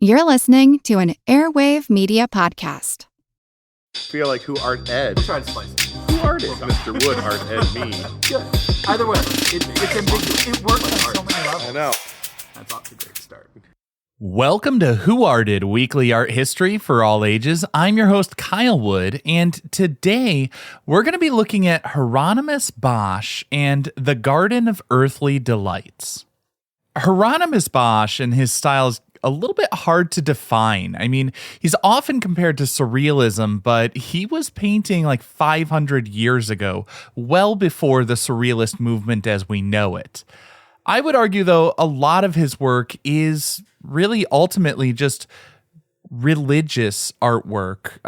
You're listening to an Airwave Media Podcast. Feel like who art ed? We'll try to slice it. Who art ed? Mr. Wood art ed me. Yeah. Either way, it's ambiguous. It works on so many levels. I know. That's off to a great start. Welcome to Who Arted, weekly art history for all ages. I'm your host, Kyle Wood, and today we're going to be looking at Hieronymus Bosch and the Garden of Earthly Delights. Hieronymus Bosch and his style is a little bit hard to define. I mean, he's often compared to surrealism, but he was painting like 500 years ago, well before the surrealist movement as we know it. I would argue, though, a lot of his work is really ultimately just religious artwork.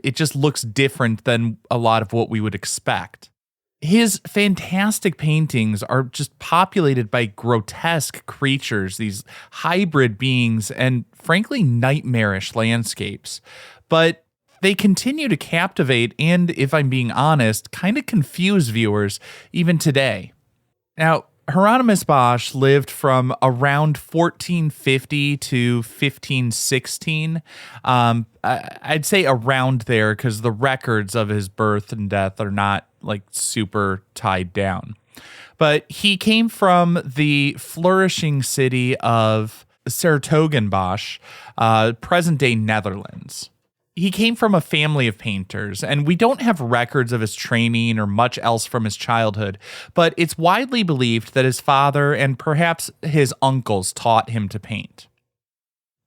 It just looks different than a lot of what we would expect. His fantastic paintings are just populated by grotesque creatures, these hybrid beings, and frankly, nightmarish landscapes. But they continue to captivate and, if I'm being honest, kind of confuse viewers even today. Now, Hieronymus Bosch lived from around 1450 to 1516. I'd say around there because the records of his birth and death are not like super tied down. But he came from the flourishing city of 's-Hertogenbosch, present-day Netherlands. He came from a family of painters, and we don't have records of his training or much else from his childhood, but it's widely believed that his father and perhaps his uncles taught him to paint.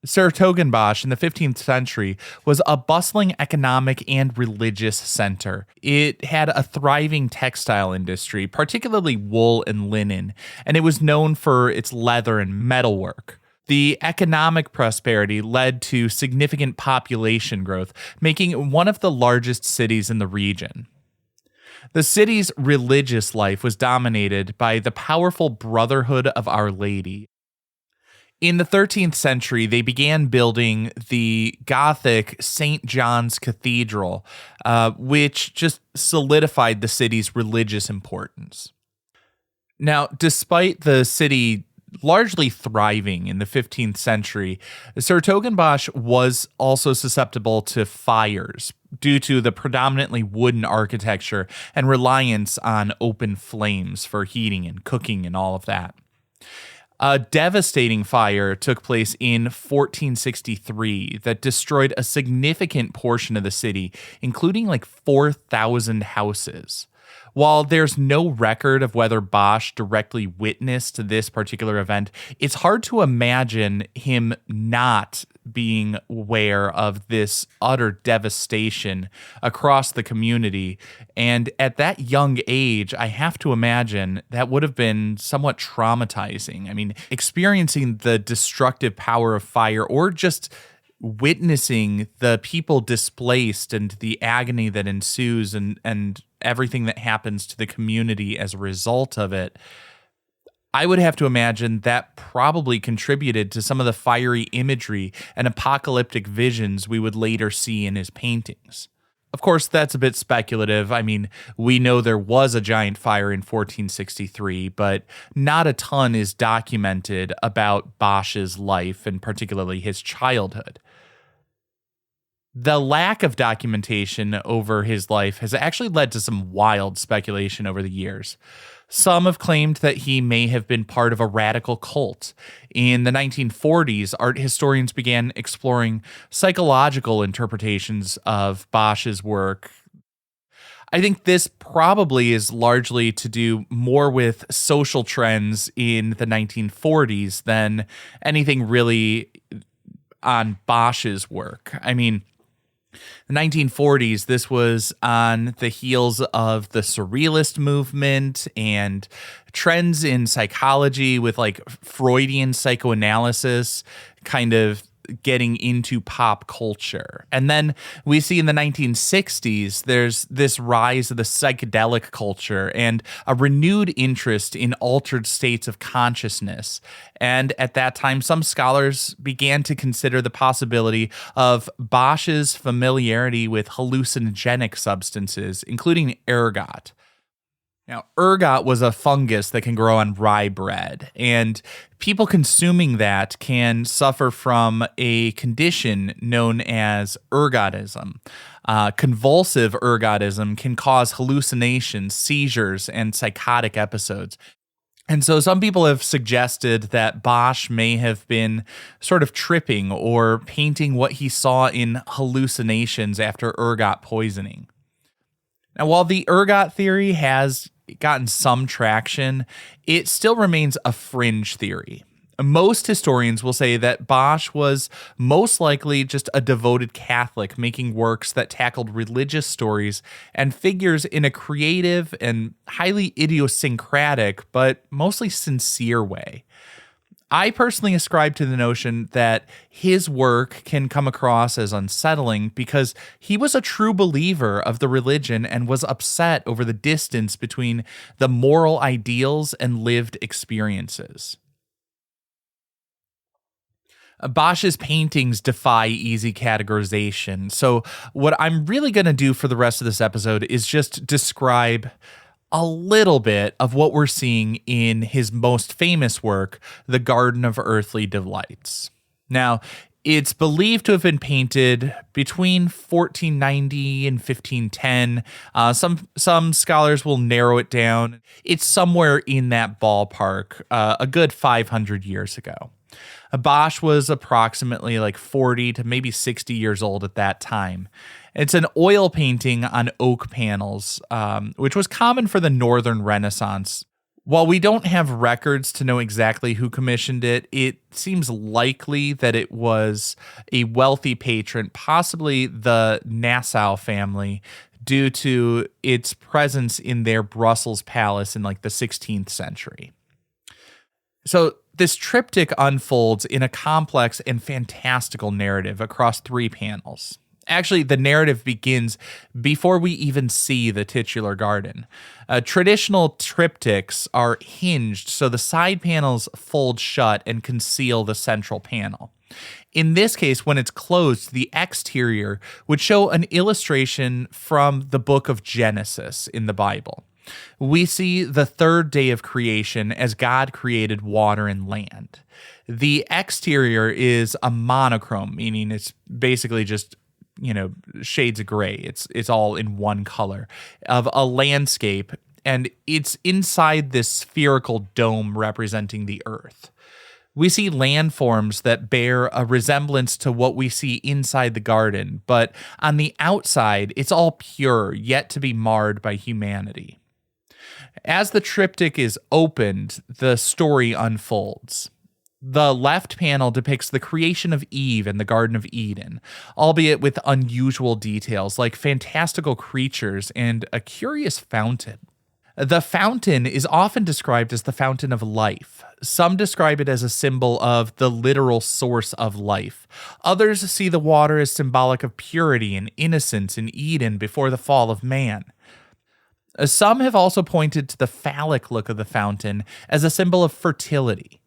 's-Hertogenbosch in the 15th century was a bustling economic and religious center. It had a thriving textile industry, particularly wool and linen, and it was known for its leather and metalwork. The economic prosperity led to significant population growth, making it one of the largest cities in the region. The city's religious life was dominated by the powerful Brotherhood of Our Lady. In the 13th century, they began building the Gothic St. John's Cathedral, which just solidified the city's religious importance. Now, despite the city largely thriving in the 15th century, 's-Hertogenbosch was also susceptible to fires due to the predominantly wooden architecture and reliance on open flames for heating and cooking and all of that. A devastating fire took place in 1463 that destroyed a significant portion of the city, including like 4,000 houses. While there's no record of whether Bosch directly witnessed this particular event, it's hard to imagine him not being aware of this utter devastation across the community. And at that young age, I have to imagine that would have been somewhat traumatizing. I mean, experiencing the destructive power of fire or just witnessing the people displaced and the agony that ensues and everything that happens to the community as a result of it, I would have to imagine that probably contributed to some of the fiery imagery and apocalyptic visions we would later see in his paintings. Of course, that's a bit speculative. I mean, we know there was a giant fire in 1463, but not a ton is documented about Bosch's life and particularly his childhood. The lack of documentation over his life has actually led to some wild speculation over the years. Some have claimed that he may have been part of a radical cult. In the 1940s, art historians began exploring psychological interpretations of Bosch's work. I think this probably is largely to do more with social trends in the 1940s than anything really on Bosch's work. I mean, the 1940s, this was on the heels of the surrealist movement and trends in psychology with like Freudian psychoanalysis kind of getting into pop culture. And then we see in the 1960s, there's this rise of the psychedelic culture and a renewed interest in altered states of consciousness. And at that time, some scholars began to consider the possibility of Bosch's familiarity with hallucinogenic substances, including ergot. Now, ergot was a fungus that can grow on rye bread, and people consuming that can suffer from a condition known as ergotism. Convulsive ergotism can cause hallucinations, seizures, and psychotic episodes. And so some people have suggested that Bosch may have been sort of tripping or painting what he saw in hallucinations after ergot poisoning. Now, while the ergot theory has gotten some traction, it still remains a fringe theory. Most historians will say that Bosch was most likely just a devoted Catholic making works that tackled religious stories and figures in a creative and highly idiosyncratic, but mostly sincere way. I personally ascribe to the notion that his work can come across as unsettling because he was a true believer of the religion and was upset over the distance between the moral ideals and lived experiences. Bosch's paintings defy easy categorization. So what I'm really going to do for the rest of this episode is just describe a little bit of what we're seeing in his most famous work, The Garden of Earthly Delights. Now, it's believed to have been painted between 1490 and 1510. Some scholars will narrow it down. It's somewhere in that ballpark, a good 500 years ago. Bosch was approximately like 40 to maybe 60 years old at that time. It's an oil painting on oak panels, which was common for the Northern Renaissance. While we don't have records to know exactly who commissioned it, it seems likely that it was a wealthy patron, possibly the Nassau family, due to its presence in their Brussels palace in like the 16th century. So this triptych unfolds in a complex and fantastical narrative across 3 panels. Actually, the narrative begins before we even see the titular garden. Traditional triptychs are hinged, so the side panels fold shut and conceal the central panel. In this case, when it's closed, the exterior would show an illustration from the book of Genesis in the Bible. We see the 3rd day of creation as God created water and land. The exterior is a monochrome, meaning it's basically just, shades of gray. It's all in one color of a landscape, and it's inside this spherical dome representing the earth. We see landforms that bear a resemblance to what we see inside the garden, but on the outside, it's all pure, yet to be marred by humanity. As the triptych is opened, the story unfolds. The left panel depicts the creation of Eve in the Garden of Eden, albeit with unusual details like fantastical creatures and a curious fountain. The fountain is often described as the fountain of life. Some describe it as a symbol of the literal source of life. Others see the water as symbolic of purity and innocence in Eden before the fall of man. Some have also pointed to the phallic look of the fountain as a symbol of fertility.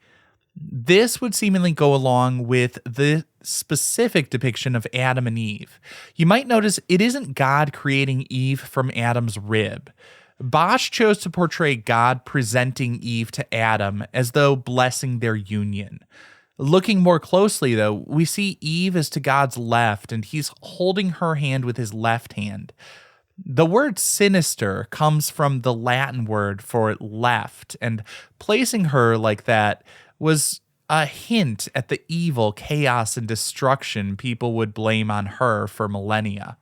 This would seemingly go along with the specific depiction of Adam and Eve. You might notice it isn't God creating Eve from Adam's rib. Bosch chose to portray God presenting Eve to Adam as though blessing their union. Looking more closely, though, we see Eve as to God's left, and he's holding her hand with his left hand. The word sinister comes from the Latin word for left, and placing her like that was a hint at the evil, chaos, and destruction people would blame on her for millennia.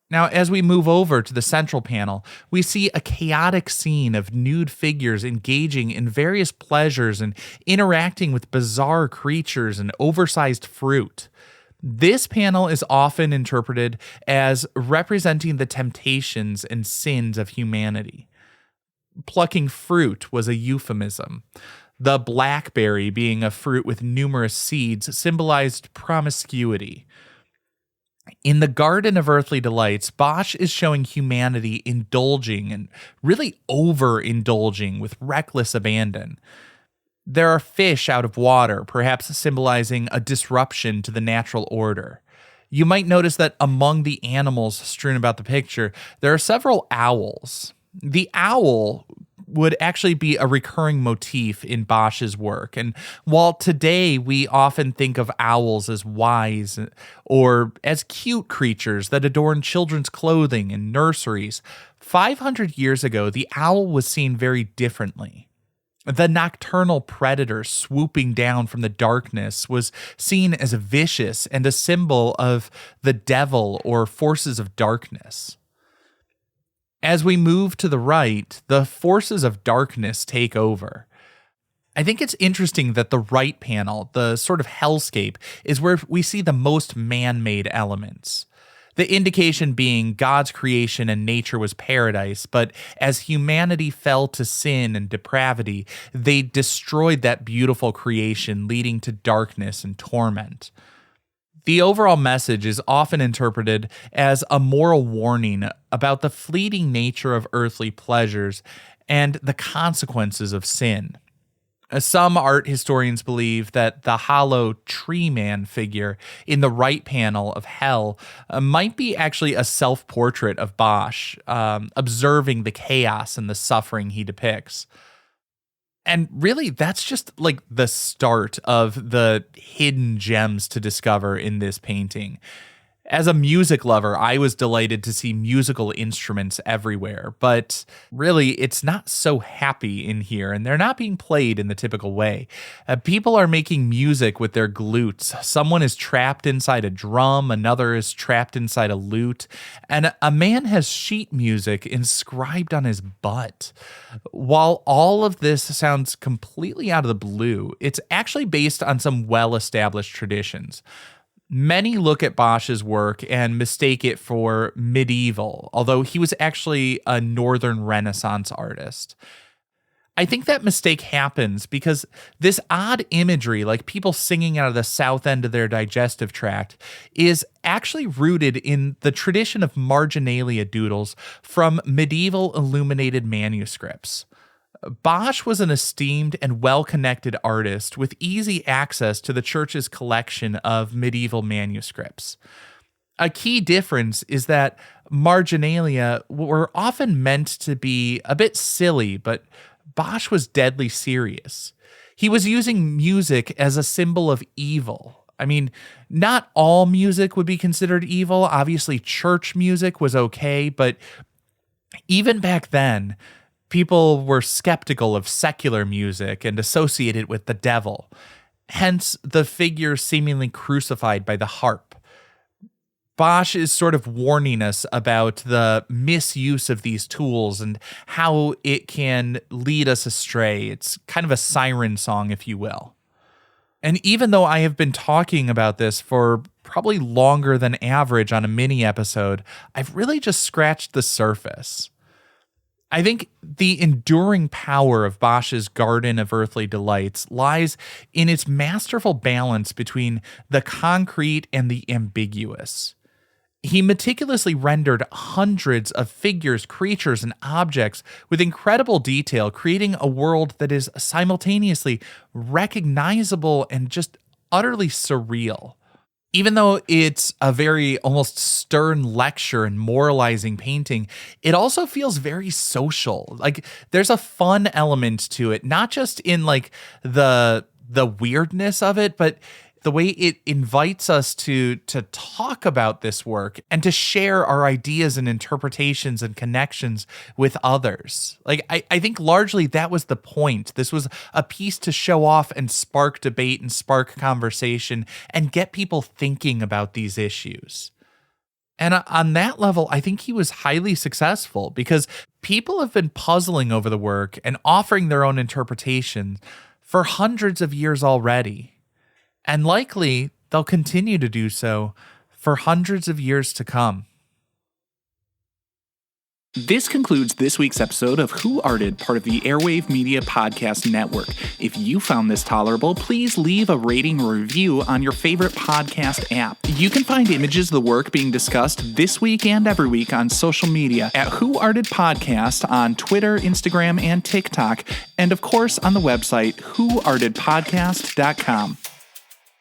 Now, as we move over to the central panel, we see a chaotic scene of nude figures engaging in various pleasures and interacting with bizarre creatures and oversized fruit. This panel is often interpreted as representing the temptations and sins of humanity. Plucking fruit was a euphemism. The blackberry, being a fruit with numerous seeds, symbolized promiscuity. In the Garden of Earthly Delights, Bosch is showing humanity indulging and really overindulging with reckless abandon. There are fish out of water, perhaps symbolizing a disruption to the natural order. You might notice that among the animals strewn about the picture, there are several owls. The owl would actually be a recurring motif in Bosch's work. And while today we often think of owls as wise or as cute creatures that adorn children's clothing in nurseries, 500 years ago, the owl was seen very differently. The nocturnal predator swooping down from the darkness was seen as vicious and a symbol of the devil or forces of darkness. As we move to the right, the forces of darkness take over. I think it's interesting that the right panel, the sort of hellscape, is where we see the most man-made elements. The indication being God's creation and nature was paradise, but as humanity fell to sin and depravity, they destroyed that beautiful creation, leading to darkness and torment. The overall message is often interpreted as a moral warning about the fleeting nature of earthly pleasures and the consequences of sin. Some art historians believe that the hollow tree man figure in the right panel of Hell might be actually a self-portrait of Bosch, observing the chaos and the suffering he depicts. And really, that's just like the start of the hidden gems to discover in this painting. As a music lover, I was delighted to see musical instruments everywhere, but really, it's not so happy in here, and they're not being played in the typical way. People are making music with their glutes. Someone is trapped inside a drum, another is trapped inside a lute, and a man has sheet music inscribed on his butt. While all of this sounds completely out of the blue, it's actually based on some well-established traditions. Many look at Bosch's work and mistake it for medieval, although he was actually a Northern Renaissance artist. I think that mistake happens because this odd imagery, like people singing out of the south end of their digestive tract, is actually rooted in the tradition of marginalia doodles from medieval illuminated manuscripts. Bosch was an esteemed and well-connected artist with easy access to the church's collection of medieval manuscripts. A key difference is that marginalia were often meant to be a bit silly, but Bosch was deadly serious. He was using music as a symbol of evil. I mean, not all music would be considered evil. Obviously, church music was okay, but even back then, people were skeptical of secular music and associated it with the devil. Hence, the figure seemingly crucified by the harp. Bosch is sort of warning us about the misuse of these tools and how it can lead us astray. It's kind of a siren song, if you will. And even though I have been talking about this for probably longer than average on a mini episode, I've really just scratched the surface. I think the enduring power of Bosch's Garden of Earthly Delights lies in its masterful balance between the concrete and the ambiguous. He meticulously rendered hundreds of figures, creatures, and objects with incredible detail, creating a world that is simultaneously recognizable and just utterly surreal. Even though it's a very almost stern lecture and moralizing painting, it also feels very social. Like there's a fun element to it, not just in like the weirdness of it, but the way it invites us to talk about this work and to share our ideas and interpretations and connections with others. Like, I think largely that was the point. This was a piece to show off and spark debate and spark conversation and get people thinking about these issues. And on that level, I think he was highly successful because people have been puzzling over the work and offering their own interpretations for hundreds of years already. And likely, they'll continue to do so for hundreds of years to come. This concludes this week's episode of Who Arted, part of the Airwave Media Podcast Network. If you found this tolerable, please leave a rating or review on your favorite podcast app. You can find images of the work being discussed this week and every week on social media at Who Arted Podcast on Twitter, Instagram, and TikTok, and of course on the website whoartedpodcast.com.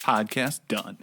Podcast done.